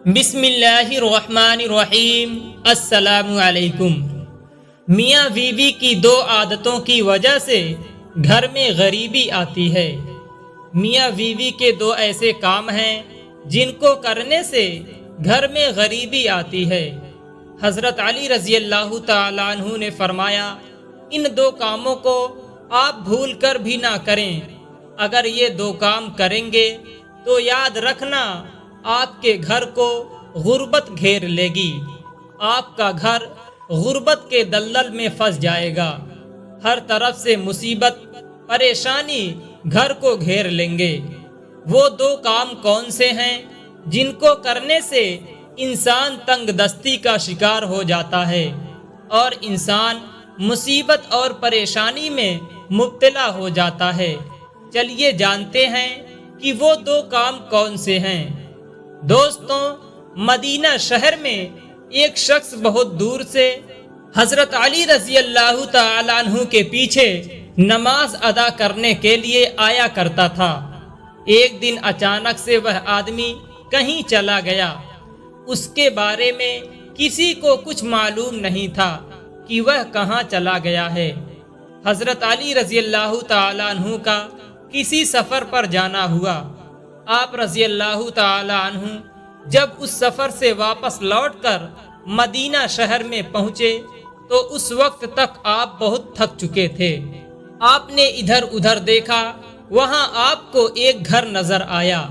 بسم اللہ الرحمن الرحیم۔ السلام علیکم۔ میاں بیوی کی دو عادتوں کی وجہ سے گھر میں غریبی آتی ہے۔ میاں بیوی کے دو ایسے کام ہیں جن کو کرنے سے گھر میں غریبی آتی ہے۔ حضرت علی رضی اللہ تعالیٰ عنہ نے فرمایا، ان دو کاموں کو آپ بھول کر بھی نہ کریں۔ اگر یہ دو کام کریں گے تو یاد رکھنا آپ کے گھر کو غربت گھیر لے گی۔ آپ کا گھر غربت کے دلدل میں پھنس جائے گا۔ ہر طرف سے مصیبت، پریشانی گھر کو گھیر لیں گے۔ وہ دو کام کون سے ہیں جن کو کرنے سے انسان تنگ دستی کا شکار ہو جاتا ہے اور انسان مصیبت اور پریشانی میں مبتلا ہو جاتا ہے؟ چلیے جانتے ہیں کہ وہ دو کام کون سے ہیں۔ دوستوں، مدینہ شہر میں ایک شخص بہت دور سے حضرت علی رضی اللہ تعالیٰ عنہ کے پیچھے نماز ادا کرنے کے لیے آیا کرتا تھا۔ ایک دن اچانک سے وہ آدمی کہیں چلا گیا۔ اس کے بارے میں کسی کو کچھ معلوم نہیں تھا کہ وہ کہاں چلا گیا ہے۔ حضرت علی رضی اللہ تعالیٰ عنہ کا کسی سفر پر جانا ہوا۔ آپ رضی اللہ تعالیٰ عنہ جب اس سفر سے واپس لوٹ کر مدینہ شہر میں پہنچے تو اس وقت تک آپ بہت تھک چکے تھے۔ آپ نے ادھر ادھر دیکھا، وہاں آپ کو ایک گھر نظر آیا۔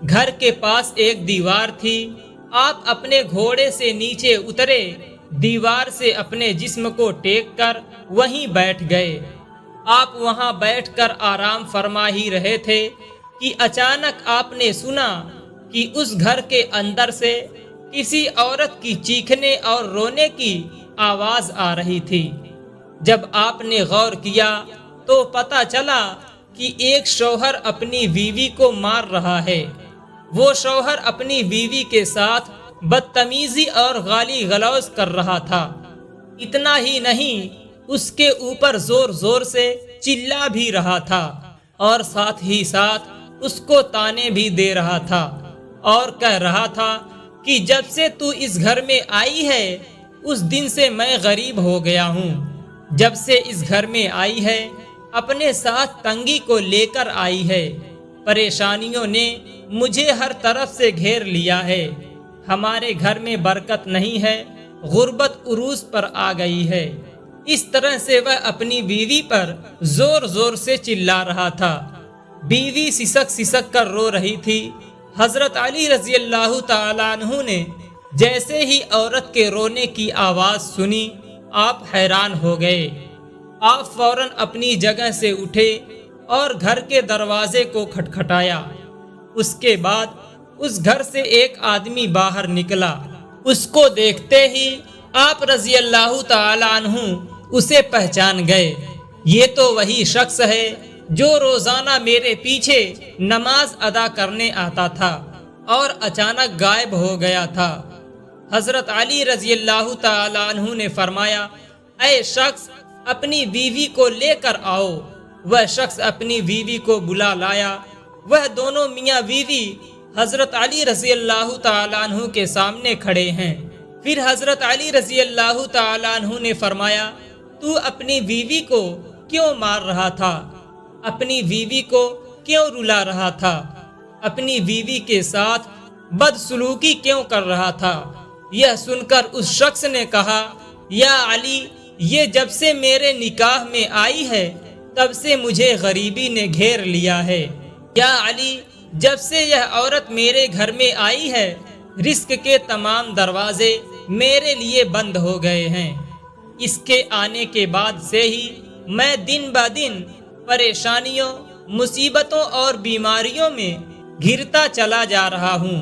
گھر کے پاس ایک دیوار تھی۔ آپ اپنے گھوڑے سے نیچے اترے، دیوار سے اپنے جسم کو ٹیک کر وہیں بیٹھ گئے۔ آپ وہاں بیٹھ کر آرام فرما ہی رہے تھے کہ اچانک آپ نے سنا کہ اس گھر کے اندر سے کسی عورت کی چیخنے اور رونے کی آواز آ رہی تھی۔ جب آپ نے غور کیا تو پتہ چلا کہ ایک شوہر اپنی بیوی کو مار رہا ہے۔ وہ شوہر اپنی بیوی کے ساتھ بدتمیزی اور گالی گلوج کر رہا تھا۔ اتنا ہی نہیں، اس کے اوپر زور زور سے چلا بھی رہا تھا اور ساتھ ہی ساتھ اس کو تانے بھی دے رہا تھا اور کہہ رہا تھا کہ جب سے تو اس گھر میں آئی ہے اس دن سے میں غریب ہو گیا ہوں۔ جب سے اس گھر میں آئی ہے اپنے ساتھ تنگی کو لے کر آئی ہے۔ پریشانیوں نے مجھے ہر طرف سے گھیر لیا ہے۔ ہمارے گھر میں برکت نہیں ہے، غربت عروج پر آ گئی ہے۔ اس طرح سے وہ اپنی بیوی پر زور زور سے چلا رہا تھا۔ بیوی سسک سسک کر رو رہی تھی۔ حضرت علی رضی اللہ تعالیٰ عنہ نے جیسے ہی عورت کے رونے کی آواز سنی، آپ حیران ہو گئے۔ آپ فوراً اپنی جگہ سے اٹھے اور گھر کے دروازے کو کھٹکھٹایا۔ اس کے بعد اس گھر سے ایک آدمی باہر نکلا۔ اس کو دیکھتے ہی آپ رضی اللہ تعالیٰ عنہ اسے پہچان گئے۔ یہ تو وہی شخص ہے جو روزانہ میرے پیچھے نماز ادا کرنے آتا تھا اور اچانک غائب ہو گیا تھا۔ حضرت علی رضی اللہ تعالیٰ عنہ نے فرمایا، اے شخص، اپنی بیوی کو لے کر آؤ۔ وہ شخص اپنی بیوی کو بلا لایا۔ وہ دونوں میاں بیوی حضرت علی رضی اللہ تعالیٰ عنہ کے سامنے کھڑے ہیں۔ پھر حضرت علی رضی اللہ تعالیٰ عنہ نے فرمایا، تو اپنی بیوی کو کیوں مار رہا تھا؟ اپنی بیوی کو کیوں رلا رہا تھا؟ اپنی بیوی کے ساتھ بدسلوکی کیوں کر رہا تھا؟ یہ سن کر اس شخص نے کہا، یا علی، یہ جب سے میرے نکاح میں آئی ہے تب سے مجھے غریبی نے گھیر لیا ہے۔ یا علی، جب سے یہ عورت میرے گھر میں آئی ہے رزق کے تمام دروازے میرے لیے بند ہو گئے ہیں۔ اس کے آنے کے بعد سے ہی میں دن بہ دن پریشانیوں، مصیبتوں اور بیماریوں میں گھرتا چلا جا رہا ہوں۔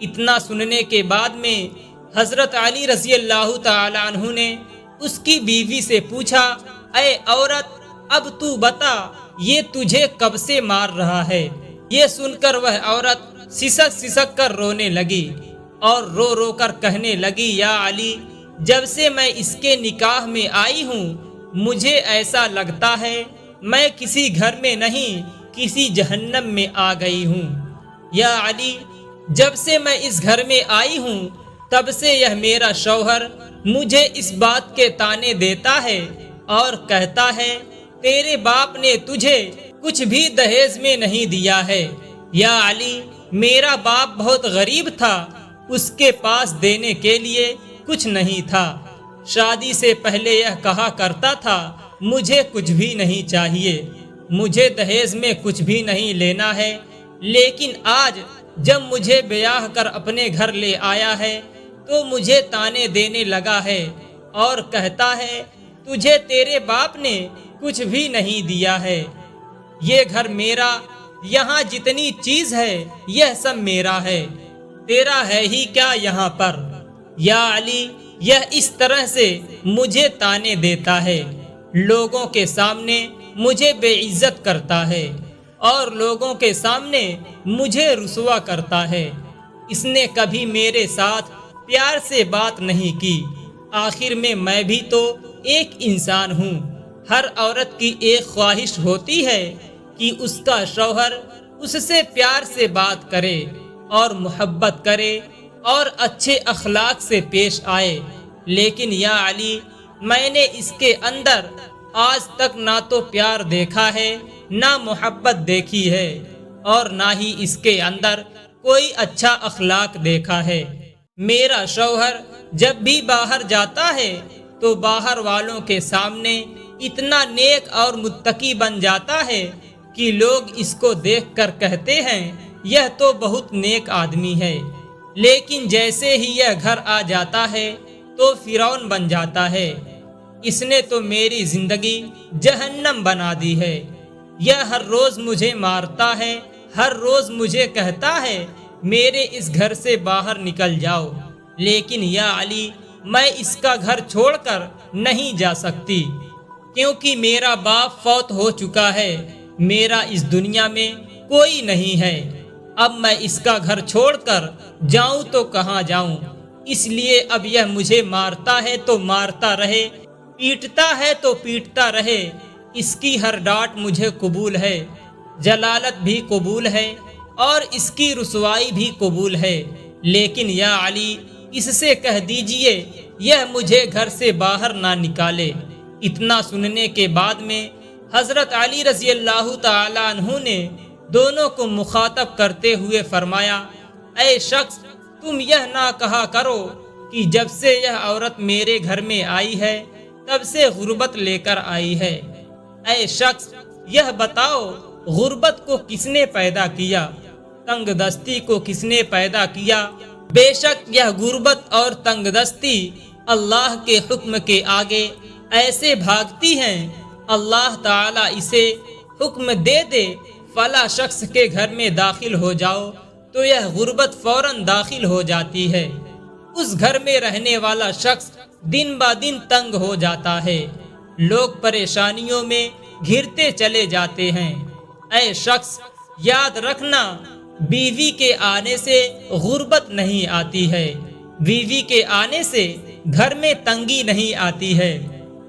اتنا سننے کے بعد میں حضرت علی رضی اللہ تعالیٰ عنہ نے اس کی بیوی سے پوچھا، اے عورت، اب تو بتا، یہ تجھے کب سے مار رہا ہے؟ یہ سن کر وہ عورت سسک سسک کر رونے لگی اور رو رو کر کہنے لگی، یا علی، جب سے میں اس کے نکاح میں آئی ہوں مجھے ایسا لگتا ہے میں کسی گھر میں نہیں کسی جہنم میں آ گئی ہوں۔ یا علی، جب سے میں اس گھر میں آئی ہوں تب سے یہ میرا شوہر مجھے اس بات کے طعنے دیتا ہے اور کہتا ہے تیرے باپ نے تجھے کچھ بھی دہیز میں نہیں دیا ہے۔ یا علی، میرا باپ بہت غریب تھا، اس کے پاس دینے کے لیے کچھ نہیں تھا۔ شادی سے پہلے یہ کہا کرتا تھا مجھے کچھ بھی نہیں چاہیے، مجھے دہیز میں کچھ بھی نہیں لینا ہے، لیکن آج جب مجھے بیاہ کر اپنے گھر لے آیا ہے تو مجھے طعنے دینے لگا ہے اور کہتا ہے تجھے تیرے باپ نے کچھ بھی نہیں دیا ہے۔ یہ گھر میرا، یہاں جتنی چیز ہے یہ سب میرا ہے، تیرا ہے ہی کیا یہاں پر؟ یا علی، یہ اس طرح سے مجھے طعنے دیتا ہے، لوگوں کے سامنے مجھے بے عزت کرتا ہے اور لوگوں کے سامنے مجھے رسوا کرتا ہے۔ اس نے کبھی میرے ساتھ پیار سے بات نہیں کی۔ آخر میں بھی تو ایک انسان ہوں۔ ہر عورت کی ایک خواہش ہوتی ہے کہ اس کا شوہر اس سے پیار سے بات کرے اور محبت کرے اور اچھے اخلاق سے پیش آئے، لیکن یا علی، میں نے اس کے اندر آج تک نہ تو پیار دیکھا ہے نہ محبت دیکھی ہے، اور نہ ہی اس کے اندر کوئی اچھا اخلاق دیکھا ہے۔ میرا شوہر جب بھی باہر جاتا ہے تو باہر والوں کے سامنے اتنا نیک اور متقی بن جاتا ہے کہ لوگ اس کو دیکھ کر کہتے ہیں یہ تو بہت نیک آدمی ہے، لیکن جیسے ہی یہ گھر آ جاتا ہے تو فرعون بن جاتا ہے۔ اس نے تو میری زندگی جہنم بنا دی ہے۔ یہ ہر روز مجھے مارتا ہے، ہر روز مجھے کہتا ہے میرے اس گھر سے باہر نکل جاؤ، لیکن یا علی، میں اس کا گھر چھوڑ کر نہیں جا سکتی، کیونکہ میرا باپ فوت ہو چکا ہے، میرا اس دنیا میں کوئی نہیں ہے۔ اب میں اس کا گھر چھوڑ کر جاؤں تو کہاں جاؤں؟ اس لیے اب یہ مجھے مارتا ہے تو مارتا رہے، پیٹتا ہے تو پیٹتا رہے، اس کی ہر ڈانٹ مجھے قبول ہے، جلالت بھی قبول ہے اور اس کی رسوائی بھی قبول ہے، لیکن یا علی، اس سے کہہ دیجئے یہ مجھے گھر سے باہر نہ نکالے۔ اتنا سننے کے بعد میں حضرت علی رضی اللہ تعالی عنہ نے دونوں کو مخاطب کرتے ہوئے فرمایا، اے شخص، تم یہ نہ کہا کرو کہ جب سے یہ عورت میرے گھر میں آئی ہے تب سے غربت لے کر آئی ہے۔ اے شخص، یہ بتاؤ غربت کو کس نے پیدا کیا؟ تنگ دستی کو کس نے پیدا کیا؟ بے شک یہ غربت اور تنگ دستی اللہ کے حکم کے آگے ایسے بھاگتی ہیں، اللہ تعالیٰ اسے حکم دے دے فلاں شخص کے گھر میں داخل ہو جاؤ تو یہ غربت فوراً داخل ہو جاتی ہے۔ اس گھر میں رہنے والا شخص دن با دن تنگ ہو جاتا ہے، لوگ پریشانیوں میں گھرتے چلے جاتے ہیں۔ اے شخص، یاد رکھنا، بیوی کے آنے سے غربت نہیں آتی ہے، بیوی کے آنے سے گھر میں تنگی نہیں آتی ہے،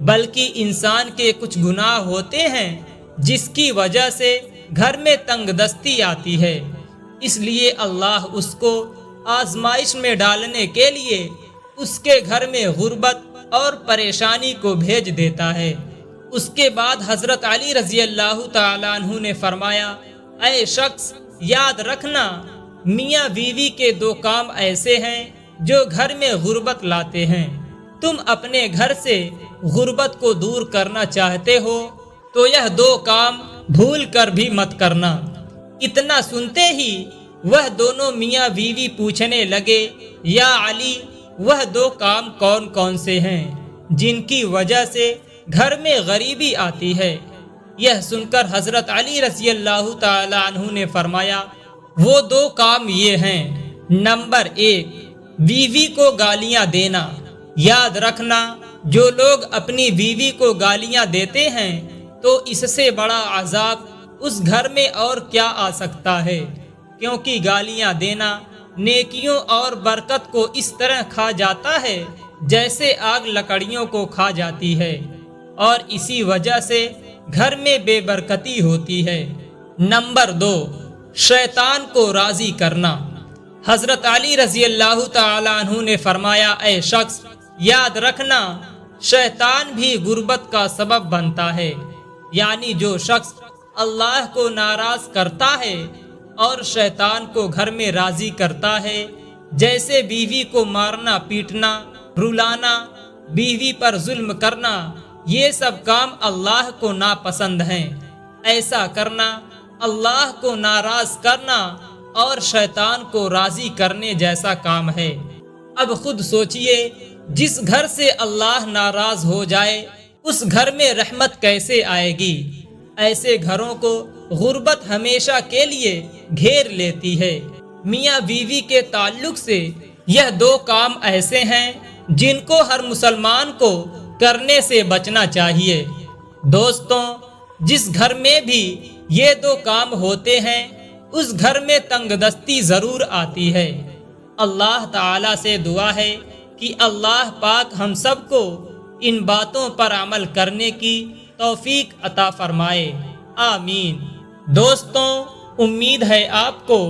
بلکہ انسان کے کچھ گناہ ہوتے ہیں جس کی وجہ سے گھر میں تنگ دستی آتی ہے، اس لیے اللہ اس کو آزمائش میں ڈالنے کے لیے اس کے گھر میں غربت اور پریشانی کو بھیج دیتا ہے۔ اس کے بعد حضرت علی رضی اللہ تعالیٰ عنہ نے فرمایا، اے شخص، یاد رکھنا، میاں بیوی کے دو کام ایسے ہیں جو گھر میں غربت لاتے ہیں۔ تم اپنے گھر سے غربت کو دور کرنا چاہتے ہو تو یہ دو کام بھول کر بھی مت کرنا۔ اتنا سنتے ہی وہ دونوں میاں بیوی پوچھنے لگے، یا علی، وہ دو کام کون کون سے ہیں جن کی وجہ سے گھر میں غریبی آتی ہے؟ یہ سن کر حضرت علی رضی اللہ تعالی عنہ نے فرمایا، وہ دو کام یہ ہیں، نمبر 1، بیوی کو گالیاں دینا۔ یاد رکھنا، جو لوگ اپنی بیوی کو گالیاں دیتے ہیں تو اس سے بڑا عذاب اس گھر میں اور کیا آ سکتا ہے، کیونکہ گالیاں دینا نیکیوں اور برکت کو اس طرح کھا جاتا ہے جیسے آگ لکڑیوں کو کھا جاتی ہے، اور اسی وجہ سے گھر میں بے برکتی ہوتی ہے۔ نمبر 2، شیطان کو راضی کرنا۔ حضرت علی رضی اللہ تعالی عنہ نے فرمایا، اے شخص، یاد رکھنا شیطان بھی غربت کا سبب بنتا ہے، یعنی جو شخص اللہ کو ناراض کرتا ہے اور شیطان کو گھر میں راضی کرتا ہے، جیسے بیوی کو مارنا پیٹنا، رلانا، بیوی پر ظلم کرنا، یہ سب کام اللہ کو ناپسند ہیں۔ ایسا کرنا اللہ کو ناراض کرنا اور شیطان کو راضی کرنے جیسا کام ہے۔ اب خود سوچئے، جس گھر سے اللہ ناراض ہو جائے اس گھر میں رحمت کیسے آئے گی؟ ایسے گھروں کو غربت ہمیشہ کے لیے گھیر لیتی ہے۔ میاں بیوی کے تعلق سے یہ دو کام ایسے ہیں جن کو ہر مسلمان کو کرنے سے بچنا چاہیے۔ دوستوں، جس گھر میں بھی یہ دو کام ہوتے ہیں اس گھر میں تنگ دستی ضرور آتی ہے۔ اللہ تعالیٰ سے دعا ہے کہ اللہ پاک ہم سب کو ان باتوں پر عمل کرنے کی توفیق عطا فرمائے، آمین۔ دوستوں، امید ہے آپ کو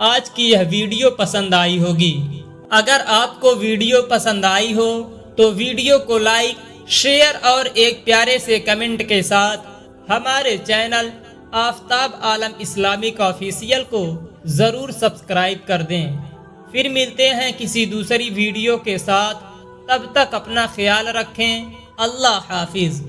آج کی یہ ویڈیو پسند آئی ہوگی۔ اگر آپ کو ویڈیو پسند آئی ہو تو ویڈیو کو لائک، شیئر اور ایک پیارے سے کمنٹ کے ساتھ ہمارے channel Aftab Alam Islamic official کو ضرور سبسکرائب کر دیں۔ پھر ملتے ہیں کسی دوسری ویڈیو کے ساتھ، تب تک اپنا خیال رکھیں، اللہ حافظ۔